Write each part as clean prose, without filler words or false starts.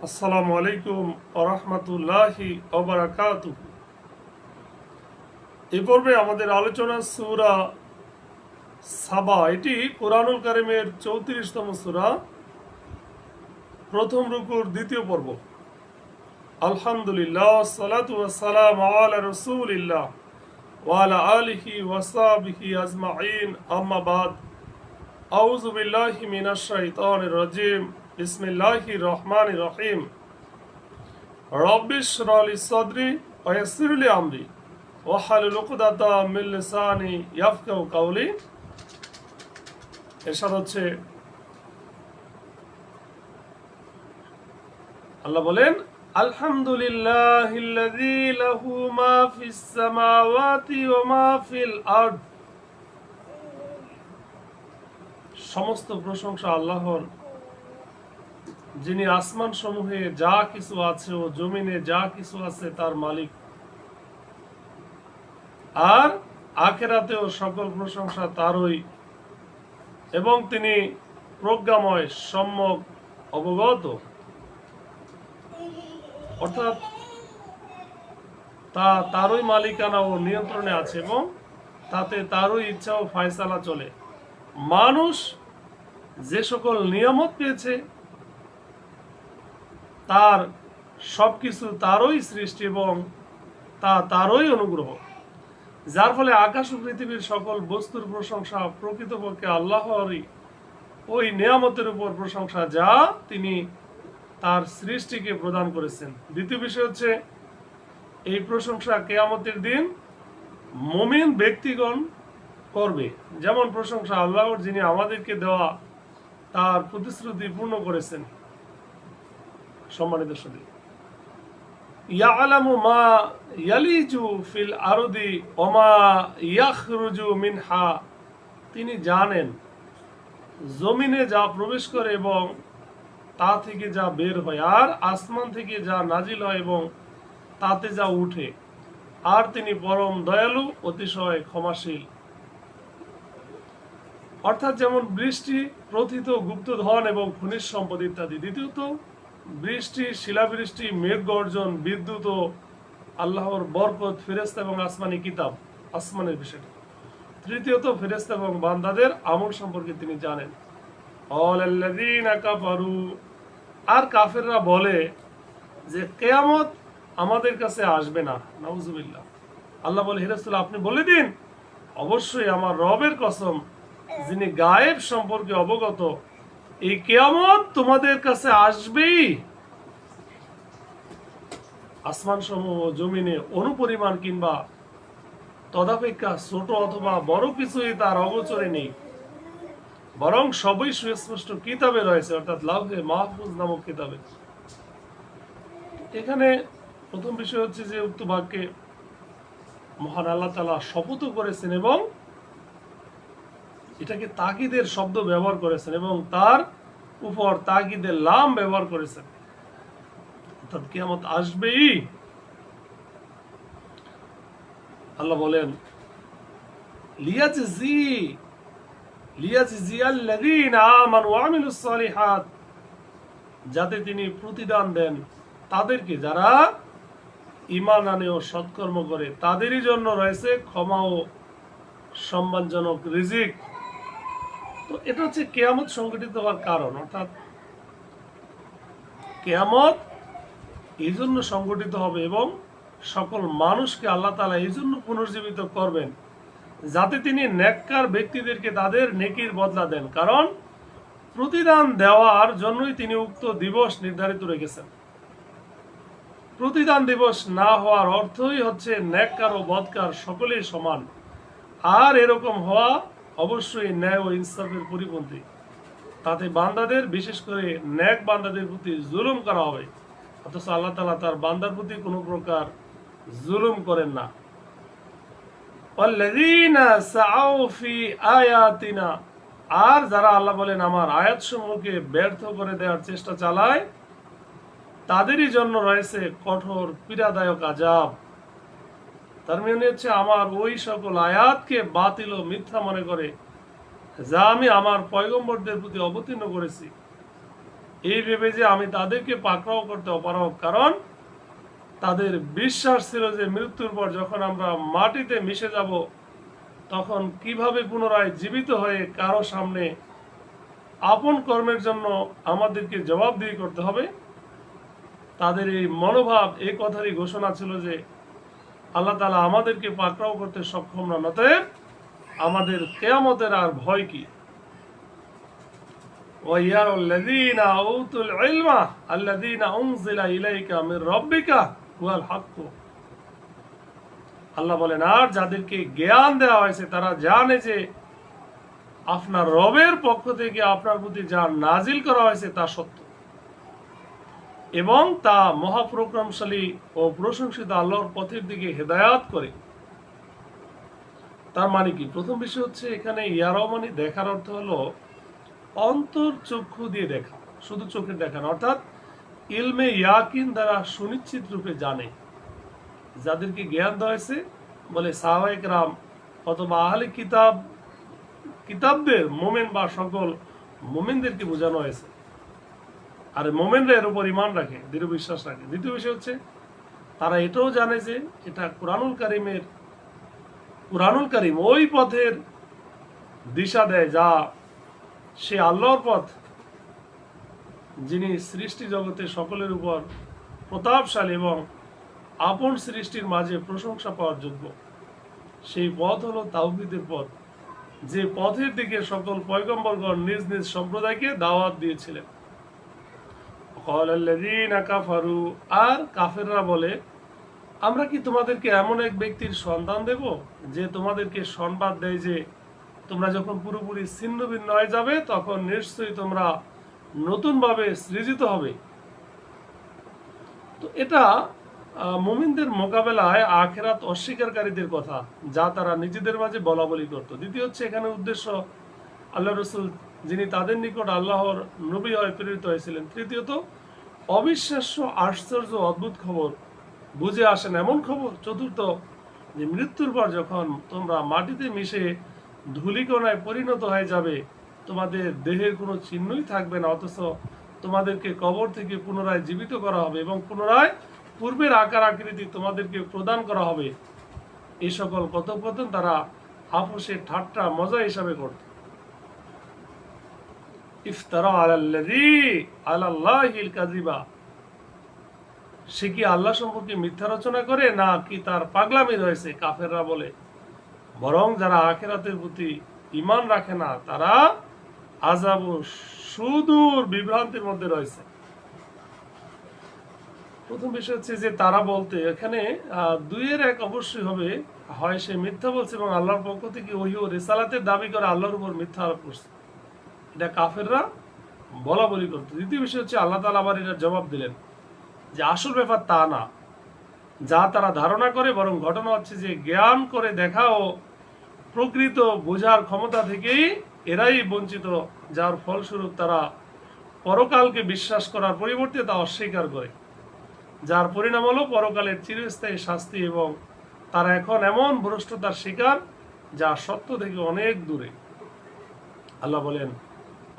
আসসালামু আলাইকুম ওরহমতুল্লাহি ওবারাকাতুহু। এই পর্বে আমাদের আলোচনা সূরা সাবা। এটি কুরআনুল কারীমের 34তম সূরা, প্রথম রুকুর দ্বিতীয় পর্ব। আলহামদুলিল্লাহ, সালাতু ওয়াসসালামু আলা রাসূলিল্লাহ ওয়া আলা আলিহি ওয়া সাহবিহি আজমাইন, আম্মা বাদ। আউযু বিল্লাহি মিনাশ শাইতানির রাজিম। বিসমিল্লাহির রহমানির রহিম। রব্বিশ রালি সদরি ওয়া ইয়াসসির লি আমরি ওয়াহলুল উকদাতাম মিন লিসানি ইয়াফকাহু কাওলি। এরশাদ হচ্ছে, আল্লাহ বলেন, আলহামদুলিল্লাহিল্লাযী লাহু মা ফিস সামাওয়াতি ওয়া মা ফিল আরদ। সমস্ত প্রশংসা আল্লাহর, যিনি আসমান সমূহে যা কিছু আছে ও জমিনে যা কিছু আছে তার মালিক। আর আখিরাতেও সকল প্রশংসা তারই, এবং তিনি প্রজ্ঞাময়, সম্যক অবগত। অর্থাৎ তারই মালিকানা ও নিয়ন্ত্রণে আছে এবং তাতে তারই ইচ্ছা ও ফায়সালা চলে। মানুষ যে সকল নিয়ামত পেয়েছে তার সবকিছু তারই সৃষ্টি এবং তারই অনুগ্রহ, যার ফলে আকাশ ও পৃথিবীর সকল বস্তুর প্রশংসা প্রকৃতপক্ষে আল্লাহরই ওই নিয়ামতের উপর প্রশংসা যা তিনি তার সৃষ্টিকে প্রদান করেছেন। দ্বিতীয় বিষয় হচ্ছে, এই প্রশংসা কিয়ামতের দিন মুমিন ব্যক্তিগণ করবে। যেমন প্রশংসা আল্লাহর, যিনি আমাদেরকে দেওয়া তার প্রতিশ্রুতি পূর্ণ করেছেন। সম্মানিত সুধী, ইয়ালামু মা ইয়ালিজু ফিল আরদি ওয়া মা ইয়াখরুজু মিনহা। তিনি জানেন জমিনে যা প্রবেশ করে এবং তা থেকে যা বের হয়, আর আসমান থেকে যা নাজিল হয় এবং তাতে যা উঠে। আর তিনি পরম দয়ালু, অতিশয় ক্ষমাশীল। অর্থাৎ যেমন বৃষ্টি, প্রথিত গুপ্তধন এবং খনিজ সম্পদ ইত্যাদি। দ্বিতীয়ত বৃষ্টি, শিলাবৃষ্টি, মেঘ গর্জন, বিদ্যুৎ ও আল্লাহর বরকত, ফেরেশতা এবং আসমানি কিতাব, আসমানের বিষয়টা। তৃতীয়ত ফেরেশতা এবং বান্দাদের আমল সম্পর্কে তিনি জানেন। আল্লাযীনা কাফারু, আর কাফেররা বলে যে কিয়ামত আমাদের কাছে আসবে না। নাউজুবিল্লাহ। আল্লাহ বলে, হে রাসূল, আপনি বলে দিন, অবশ্যই আমার রবের কসম, যিনি গায়েব সম্পর্কে অবগত, এই কিয়ামত তোমাদের কাছে আসবেই। আসমান সমূহ জমিনে অনুপরিমাণ কিংবা তদাপেক্ষা ছোট অথবা বড় কিছুই তার অগোচরে নেই, বরং সবই সুস্পষ্ট কিতাবে রয়েছে, অর্থাৎ লাউহে মাহফুজ নামক কিতাবে। এখানে প্রথম বিষয় হচ্ছে যে উক্ত বাক্যে মহান আল্লাহ তাআলা শপথ করেছেন এবং এটাকে তাকিদের শব্দ ব্যবহার করেছেন এবং তার উপর তাকিদের লাম ব্যবহার করেছেন, অর্থাৎ কিয়ামত আসবেই। আল্লাহ বলেন, লিয়াজজিয়াল্লাযীনা আমানু ওয়া আমিলুস সালিহাত, যাতে তিনি প্রতিদান দেন তাদেরকে যারা ঈমান আনে ও সৎকর্ম করে, তাদেরই জন্য রয়েছে ক্ষমা ও সম্মানজনক রিজিক। তো এটা হচ্ছে কিয়ামত সংঘটিত হওয়ার কারণ। অর্থাৎ কিয়ামত এই জন্য সংঘটিত হবে এবং সকল মানুষকে আল্লাহ তাআলা এই জন্য পুনর্জীবিত করবেন, যাতে তিনি নেককার ব্যক্তিদেরকে তাদের নেকির বদলা দেন। কারণ প্রতিদান দেওয়ার জন্যই তিনি উক্ত দিবস নির্ধারিত রেখেছেন। প্রতিদান দিবস না হওয়ার অর্থই হচ্ছে নেককার ও বদকার সকলেই সমান, আর এরকম হওয়া অবশ্যই ন্যায় ও ইনসাফের পরিপন্থী। তাতে বান্দাদের, বিশেষ করে নেক বান্দাদের প্রতি জুলুম করা হবে, অথচ আল্লাহ তাআলা তার বান্দার প্রতি কোনো প্রকার জুলুম করেন না। ওয়াল্লাযীনা সাআউ ফি আয়াতিনা, আর যারা, আল্লাহ বলেন, আমার আয়াতসমূহকে ব্যর্থ করে দেওয়ার চেষ্টা চালায়, তাদেরই জন্য রয়েছে কঠোর পীড়াদায়ক আযাব। তার মানে হচ্ছে, আমার ওই সকল আয়াতকে বাতিল ও মিথ্যা মনে করে যা আমি আমার পয়গম্বরদের প্রতি অবতীর্ণ করেছি, এই ভেবে যে আমি তাদেরকে পাকড়াও করতে অপারগ, কারণ তাদের বিশ্বাস ছিল যে মৃত্যুর পর যখন আমরা মাটিতে মিশে যাব তখন কিভাবে পুনরায় জীবিত হয়ে কারো সামনে আপন কর্মের জন্য আমাদেরকে জবাবদিহি করতে হবে। তাদের এই মনোভাব, এই কথারই ঘোষণা ছিল যে আল্লাহ তাআলা আমাদেরকে পাকড়াও করতে সক্ষম না, অতএব আমাদের কিয়ামতের আর ভয় কি। ওয়াইয়ারুল্লাযীনা উতুল ইলমা আল্লাযীনা উনজিলা ইলাইকা মির রাব্বিকা হুয়াল হাক্কু। আল্লাহ বলেন, আর যাদেরকে জ্ঞান দেওয়া হয়েছে তারা জানে যে আপনার রবের পক্ষ থেকে আপনার প্রতি যা নাজিল করা হয়েছে তা সত্য এবং তা মহাপ্রক্রমশালী ও প্রশংসিত আল্লাহর পথের দিকে হেদায়াত করে। তার মানে কি? প্রথম বিষয় হচ্ছে এখানে ইয়ারাও মানে দেখার অর্থ হলো অন্তর চক্ষু দিয়ে দেখা, শুধু চোখের দেখা না, অর্থাৎ ইলমে ইয়াকিন দ্বারা সুনিশ্চিত রূপে জানে। যাদেরকে জ্ঞান দেওয়া হয়েছে বলে সাহাবায়ে কেরাম অথবা আহলে কিতাবদের মোমেন বা সকল মোমেনদেরকে বোঝানো হয়েছে। আর মোমেনরা এর উপর ইমান রাখে, দৃঢ় বিশ্বাস রাখে। দ্বিতীয় বিষয় হচ্ছে তারা এটাও জানে যে এটা কুরআনুল কারীম ওই পথের দিশা দেয় যা সে আল্লাহর পথ, যিনি সৃষ্টি জগতে সকলের উপর প্রতাপশালী এবং আপন সৃষ্টির মাঝে প্রশংসা পাওয়ার যোগ্য। সেই পথ হলো তাওহীদের পথ, যে পথের দিকে সকল পয়গম্বরগণ নিজ নিজ সম্প্রদায়কে দাওয়াত দিয়েছিলেন। আর কাফেররা বলে, আমরা কি তোমাদেরকে এমন এক ব্যক্তির সন্ধান দেব যে তোমাদেরকে সংবাদ দেয় যে তোমরা যখন পুরোপুরি ছিন্ন ভিন্ন হয়ে যাবে তখন নিশ্চয়ই তোমরা নতুনভাবে সৃজিত হবে। তো এটা মুমিনদের মোকাবেলায় আখিরাত অস্বীকারীদের কথা, যা তারা নিজেদের মাঝে বলা বলি করত। দ্বিতীয় হচ্ছে এখানে উদ্দেশ্য আল্লাহ রসুল, যিনি তাদের নিকট আল্লাহর নবী হয়ে প্রেরিত হয়েছিলেন। তৃতীয়ত অবিশ্বাস্য, আশ্চর্য, অদ্ভুত খবর, বুঝে আসেন এমন খবর। চতুর্থ, যে মৃত্যুর পর যখন তোমরা মাটিতে মিশে ধূলিকণায় পরিণত হয়ে যাবে, তোমাদের দেহের কোনো চিহ্নই থাকবে না, অথচ তোমাদেরকে কবর থেকে পুনরায় জীবিত করা হবে এবং পুনরায় পূর্বের আকার আকৃতি তোমাদেরকে প্রদান করা হবে। এই সকল কথোপকথন তারা আপোষে ঠাট্টা মজা হিসাবে করত। ইফতারা আলাল্লাহিল কাযিবা, সে কি আল্লাহ সম্পর্কে মিথ্যা রচনা করে, না কি তার পাগলামি রয়েছে? কাফেররা বলে, বরং যারা আখিরাতের প্রতি ঈমান রাখে না তারা আযাব ও সুদূর বিভ্রান্তির মধ্যে রয়েছে। প্রথম বিষয় হচ্ছে যে তারা বলতে, এখানে দুইয়ের এক অবশ্যই হবে, হয় সে মিথ্যা বলছে এবং আল্লাহর পক্ষ থেকে ওহী ও রিসালাতের দাবি করে আল্লাহর উপর মিথ্যা আরোপ করছে। এটা কাফেররা বলা বলি করতো। দ্বিতীয় বিষয় হচ্ছে আল্লাহ তাআলা আবার এটার জবাব দিলেন যে আসল ব্যাপার তা না যা তারা ধারণা করে, বরং ঘটনা হচ্ছে যে জ্ঞান করে দেখা ও প্রকৃত বোঝার ক্ষমতা থেকেই এরাই বঞ্চিত, যার ফলস্বরূপ তারা পরকালকে বিশ্বাস করার পরিবর্তে তা অস্বীকার করে, যার পরিণাম হলো পরকালের চিরস্থায়ী শাস্তি, এবং তারা এখন এমন ভ্রষ্টতার শিকার যা সত্য থেকে অনেক দূরে। আল্লাহ বলেন,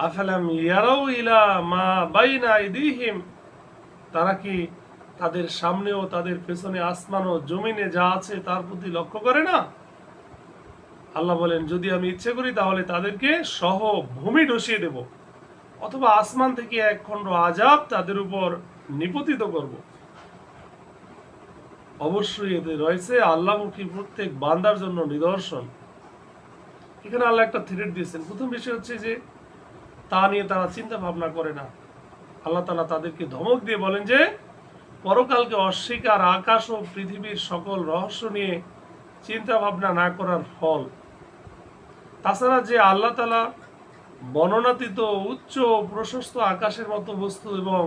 আফালাম ইয়ারাউ ইলা মা বাইনা আইদিহিম, তারা কি তাদের সামনে ও তাদের পেছনে আসমান ও জমিনে যা আছে তার প্রতি লক্ষ্য করে না? আল্লাহ বলেন, যদি আমি ইচ্ছে করি তাহলে তাদেরকে সহ ভূমি ধসিয়ে দেব, অথবা আসমান থেকে এক খণ্ড আযাব তাদের উপর নিপতিত করব। অবশ্যই এতে রয়েছে আল্লাহমুখী প্রত্যেক বান্দার জন্য নিদর্শন। এখানে আল্লাহ একটা থ্রেট দিয়েছেন। প্রথম বিষয় হচ্ছে যে তা নিয়ে তারা চিন্তা ভাবনা করে না। আল্লাহ তাআলা তাদেরকে ধমক দিয়ে বলেন যে পরকালকে অস্বীকার আকাশ ও পৃথিবীর সকল রহস্য নিয়ে চিন্তা ভাবনা না করার ফল। তাছাড়া যে আল্লাহ তাআলা বর্ণনাতীত উচ্চ প্রশস্ত আকাশের মতো বস্তু এবং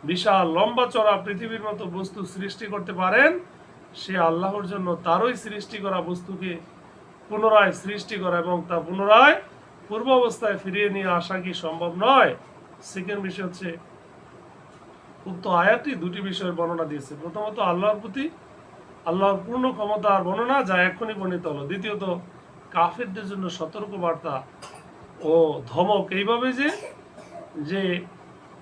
বিশাল লম্বা চড়া পৃথিবীর মতো বস্তু সৃষ্টি করতে পারেন, সে আল্লাহর জন্য তারই সৃষ্টি করা বস্তুকে পুনরায় সৃষ্টি করা এবং তা পুনরায় পূর্ব অবস্থায় ফিরিয়ে নিয়ে আসা কি সম্ভব নয়? সেকেন্ড বিষয় হচ্ছে উক্ত আয়াতটি দুটি বিষয়ের বর্ণনা দিয়েছে। প্রথমত আল্লাহর প্রতি আল্লাহর পূর্ণ ক্ষমতার বর্ণনা, যা এক্ষুনি বর্ণিত হলো। দ্বিতীয়ত কাফেরদের জন্য সতর্ক বার্তা ও ধমক এইভাবে যে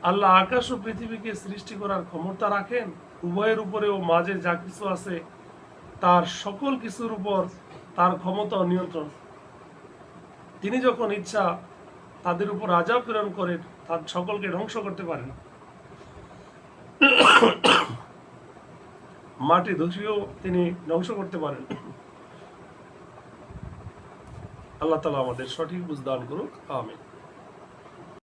আল্লাহ আকাশ ও পৃথিবীকে সৃষ্টি করার ক্ষমতা রাখেন, উভয়ের উপরে ও মাঝে যা কিছু আছে তার সকল কিছুর উপর তার ক্ষমতা ও নিয়ন্ত্রণ। তিনি যখন ইচ্ছা তাদের উপর আযাব প্রেরণ করেন, তার সকলকে ধ্বংস করতে পারেন। মাটি ধসিয়েও তিনি ধ্বংস করতে পারেন। আল্লাহ তাআলা আমাদের সঠিক বুঝ দান করুক, আমিন।